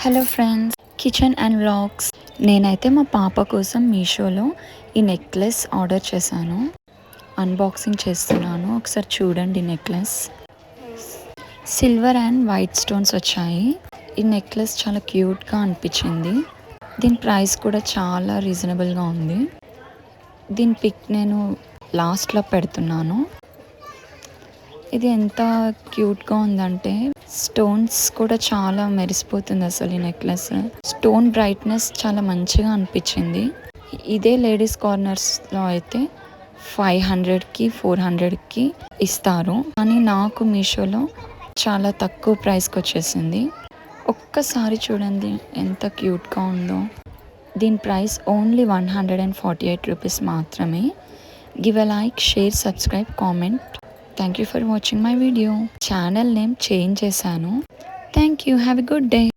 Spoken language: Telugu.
Hello friends, kitchen and vlogs. నేనైతే మా పాప కోసం మీషోలో ఈ నెక్లెస్ ఆర్డర్ చేశాను. అన్బాక్సింగ్ చేస్తున్నాను, ఒకసారి చూడండి. Necklace silver and white stones వచ్చాయి. ఈ నెక్లెస్ చాలా క్యూట్గా అనిపించింది. దీని ప్రైస్ కూడా చాలా రీజనబుల్గా ఉంది. దీని పిక్ నేను లాస్ట్లో పెడుతున్నాను. ఇది ఎంత క్యూట్గా ఉందంటే స్టోన్స్ కూడా చాలా మెరిసిపోతుంది. అసలు ఈ నెక్లెస్ స్టోన్ బ్రైట్నెస్ చాలా మంచిగా అనిపించింది. ఇదే లేడీస్ కార్నర్స్లో అయితే 500కి 400కి ఇస్తారు, కానీ నాకు మీషోలో చాలా తక్కువ ప్రైస్కి వచ్చేసింది. ఒక్కసారి చూడండి ఎంత క్యూట్గా ఉందో. దీని ప్రైస్ ఓన్లీ 148 రూపీస్ మాత్రమే. Give a like, share, subscribe, comment. Thank you for watching my video. Channel name change చేశాను. Thank you. Have a good day.